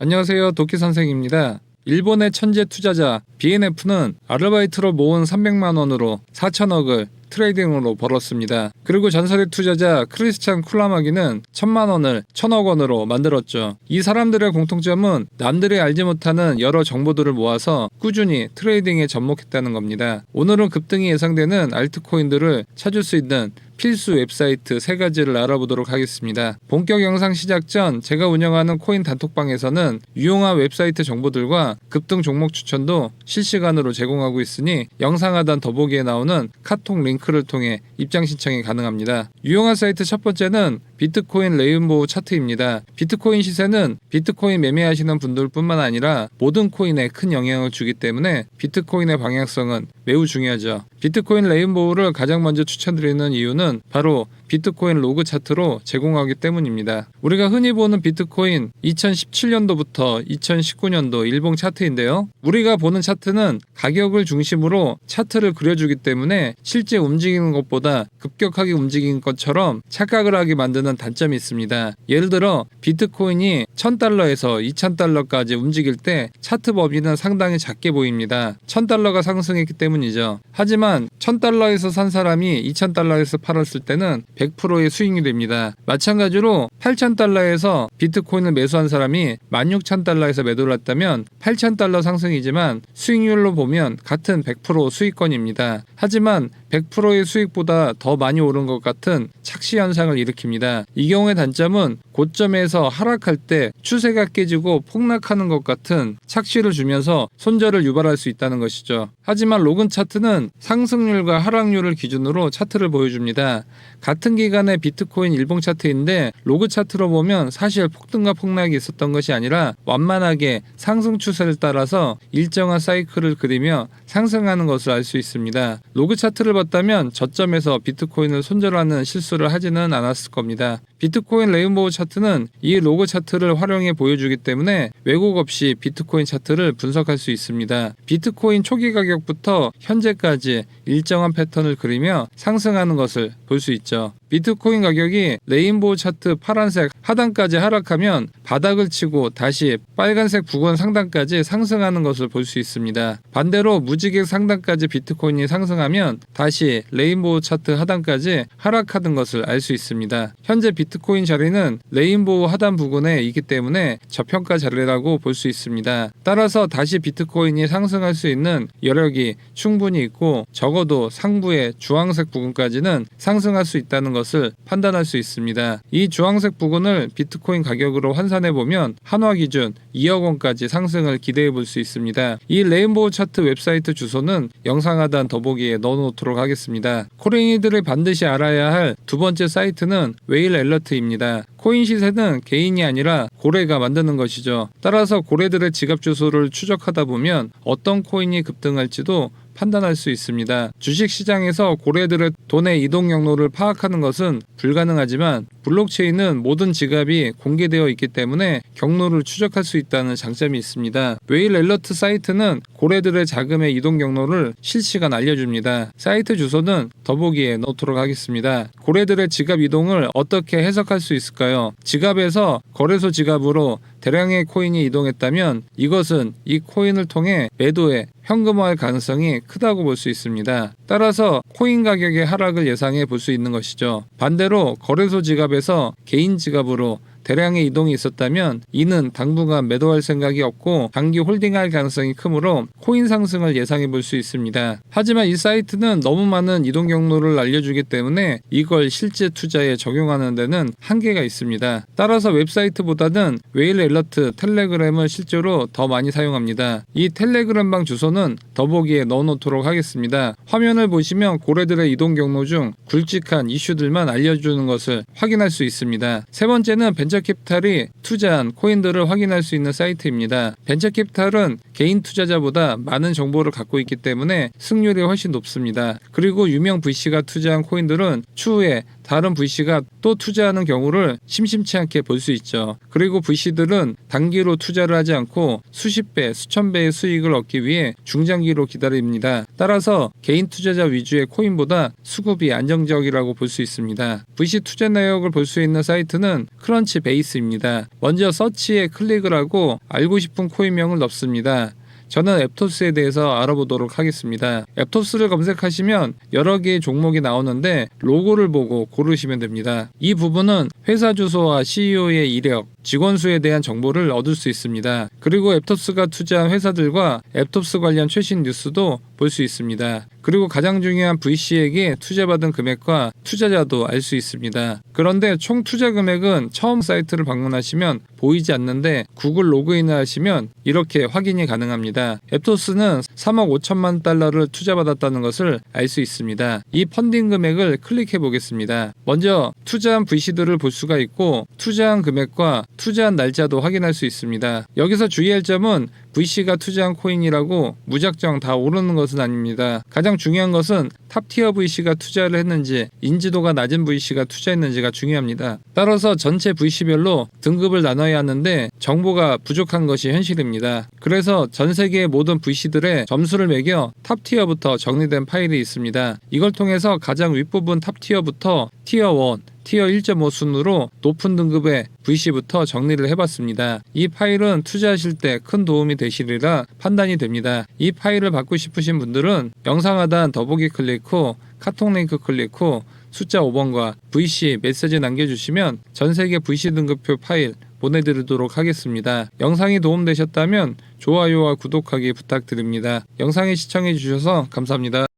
안녕하세요. 도끼 선생입니다. 일본의 천재 투자자 BNF는 아르바이트로 모은 300만 원으로 4천억을 트레이딩으로 벌었습니다. 그리고 전설의 투자자 크리스찬 쿨라마기는 1000만 원을 1000억 원으로 만들었죠. 이 사람들의 공통점은 남들이 알지 못하는 여러 정보들을 모아서 꾸준히 트레이딩에 접목했다는 겁니다. 오늘은 급등이 예상되는 알트코인들을 찾을 수 있는 필수 웹사이트 3가지를 알아보도록 하겠습니다. 본격 영상 시작 전 제가 운영하는 코인 단톡방에서는 유용한 웹사이트 정보들과 급등 종목 추천도 실시간으로 제공하고 있으니 영상 하단 더보기에 나오는 카톡 링크를 통해 입장 신청이 가능합니다. 유용한 사이트 첫 번째는 비트코인 레인보우 차트입니다. 비트코인 시세는 비트코인 매매하시는 분들뿐만 아니라 모든 코인에 큰 영향을 주기 때문에 비트코인의 방향성은 매우 중요하죠. 비트코인 레인보우를 가장 먼저 추천드리는 이유는 바로 비트코인 로그 차트로 제공하기 때문입니다. 우리가 흔히 보는 비트코인 2017년도부터 2019년도 일봉 차트인데요. 우리가 보는 차트는 가격을 중심으로 차트를 그려주기 때문에 실제 움직이는 것보다 급격하게 움직이는 것처럼 착각을 하게 만드는 단점이 있습니다. 예를 들어 비트코인이 1000달러에서 2000달러까지 움직일 때 차트 범위는 상당히 작게 보입니다. 1000달러가 상승했기 때문이죠. 하지만 1000달러에서 산 사람이 2000달러에서 팔았을 때는 100%의 수익률입니다. 마찬가지로 8000달러에서 비트코인을 매수한 사람이 16000달러에서 매도를 했다면 8000달러 상승이지만 수익률로 보면 같은 100% 수익권입니다. 하지만 100%의 수익보다 더 많이 오른 것 같은 착시 현상을 일으킵니다. 이 경우의 단점은 고점에서 하락할 때 추세가 깨지고 폭락하는 것 같은 착시를 주면서 손절을 유발할 수 있다는 것이죠. 하지만 로그 차트는 상승률과 하락률을 기준으로 차트를 보여줍니다. 같은 기간의 비트코인 일봉 차트인데 로그 차트로 보면 사실 폭등과 폭락이 있었던 것이 아니라 완만하게 상승 추세를 따라서 일정한 사이클을 그리며 상승하는 것을 알 수 있습니다. 로그 차트를 봤다면 저점에서 비트코인을 손절하는 실수를 하지는 않았을 겁니다. 비트코인 레인보우 차트는 이 로그 차트를 활용해 보여주기 때문에 왜곡 없이 비트코인 차트를 분석할 수 있습니다. 비트코인 초기 가격부터 현재까지 일정한 패턴을 그리며 상승하는 것을 볼 수 있죠. 비트코인 가격이 레인보우 차트 파란색 하단까지 하락하면 바닥을 치고 다시 빨간색 부근 상단까지 상승하는 것을 볼 수 있습니다. 반대로 무지개 상단까지 비트코인이 상승하면 다시 레인보우 차트 하단까지 하락하는 것을 알 수 있습니다. 현재 비트코인 자리는 레인보우 하단 부근에 있기 때문에 저평가 자리라고 볼 수 있습니다. 따라서 다시 비트코인이 상승할 수 있는 여력이 충분히 있고 적어도 상부의 주황색 부근까지는 상승할 수 있다는 것을 판단할 수 있습니다. 이 주황색 부근을 비트코인 가격으로 환산해 보면 한화 기준 2억 원까지 상승을 기대해 볼 수 있습니다. 이 레인보우 차트 웹사이트 주소는 영상 하단 더보기에 넣어놓도록 하겠습니다. 코인이들이 반드시 알아야 할 두 번째 사이트는 웨일 엘러트입니다. 코인 시세는 개인이 아니라 고래가 만드는 것이죠. 따라서 고래들의 지갑 주소를 추적하다 보면 어떤 코인이 급등할지도 판단할 수 있습니다. 주식시장에서 고래들의 돈의 이동 경로를 파악하는 것은 불가능하지만 블록체인은 모든 지갑이 공개되어 있기 때문에 경로를 추적할 수 있다는 장점이 있습니다. 웨일 엘러트 사이트는 고래들의 자금의 이동 경로를 실시간 알려줍니다. 사이트 주소는 더보기에 넣도록 하겠습니다. 고래들의 지갑 이동을 어떻게 해석할 수 있을까요? 지갑에서 거래소 지갑으로 대량의 코인이 이동했다면 이것은 이 코인을 통해 매도에 현금화할 가능성이 크다고 볼 수 있습니다. 따라서 코인 가격의 하락을 예상해 볼 수 있는 것이죠. 반대로 거래소 지갑에서 개인 지갑으로 대량의 이동이 있었다면 이는 당분간 매도할 생각이 없고 장기 홀딩할 가능성이 크므로 코인 상승을 예상해 볼 수 있습니다. 하지만 이 사이트는 너무 많은 이동 경로를 알려주기 때문에 이걸 실제 투자에 적용하는 데는 한계가 있습니다. 따라서 웹사이트보다는 웨일 엘러트 텔레그램을 실제로 더 많이 사용합니다. 이 텔레그램방 주소는 더보기에 넣어놓도록 하겠습니다. 화면을 보시면 고래들의 이동 경로 중 굵직한 이슈들만 알려주는 것을 확인할 수 있습니다. 세 번째는 벤처캐피탈이 투자한 코인들을 확인할 수 있는 사이트입니다. 벤처캐피탈은 개인 투자자보다 많은 정보를 갖고 있기 때문에 승률이 훨씬 높습니다. 그리고 유명 VC가 투자한 코인들은 추후에 다른 VC가 또 투자하는 경우를 심심치 않게 볼 수 있죠. 그리고 VC들은 단기로 투자를 하지 않고 수십 배, 수천 배의 수익을 얻기 위해 중장기로 기다립니다. 따라서 개인 투자자 위주의 코인보다 수급이 안정적이라고 볼 수 있습니다. VC 투자 내역을 볼 수 있는 사이트는 크런치베이스입니다. 먼저 서치에 클릭을 하고 알고 싶은 코인명을 넣습니다. 저는 앱토스에 대해서 알아보도록 하겠습니다. 앱토스를 검색하시면 여러 개의 종목이 나오는데 로고를 보고 고르시면 됩니다. 이 부분은 회사 주소와 CEO의 이력, 직원 수에 대한 정보를 얻을 수 있습니다. 그리고 앱토스가 투자한 회사들과 앱토스 관련 최신 뉴스도 볼 수 있습니다. 그리고 가장 중요한 VC에게 투자받은 금액과 투자자도 알 수 있습니다. 그런데 총 투자 금액은 처음 사이트를 방문하시면 보이지 않는데 구글 로그인을 하시면 이렇게 확인이 가능합니다. 앱토스는 3억 5천만 달러를 투자받았다는 것을 알 수 있습니다. 이 펀딩 금액을 클릭해 보겠습니다. 먼저 투자한 VC들을 볼 수가 있고 투자한 금액과 투자한 날짜도 확인할 수 있습니다. 여기서 주의할 점은 VC가 투자한 코인이라고 무작정 다 오르는 것은 아닙니다. 가장 중요한 것은 탑티어 VC가 투자를 했는지 인지도가 낮은 VC가 투자했는지가 중요합니다. 따라서 전체 VC별로 등급을 나눠야 하는데 정보가 부족한 것이 현실입니다. 그래서 전 세계의 모든 VC들의 점수를 매겨 탑티어부터 정리된 파일이 있습니다. 이걸 통해서 가장 윗부분 탑티어부터 티어 1, 티어 1.5 순으로 높은 등급의 VC부터 정리를 해봤습니다. 이 파일은 투자하실 때 큰 도움이 되시리라 판단이 됩니다. 이 파일을 받고 싶으신 분들은 영상 하단 더보기 클릭 후 카톡 링크 클릭 후 숫자 5번과 VC 메시지 남겨주시면 전세계 VC 등급표 파일 보내드리도록 하겠습니다. 영상이 도움되셨다면 좋아요와 구독하기 부탁드립니다. 영상을 시청해주셔서 감사합니다.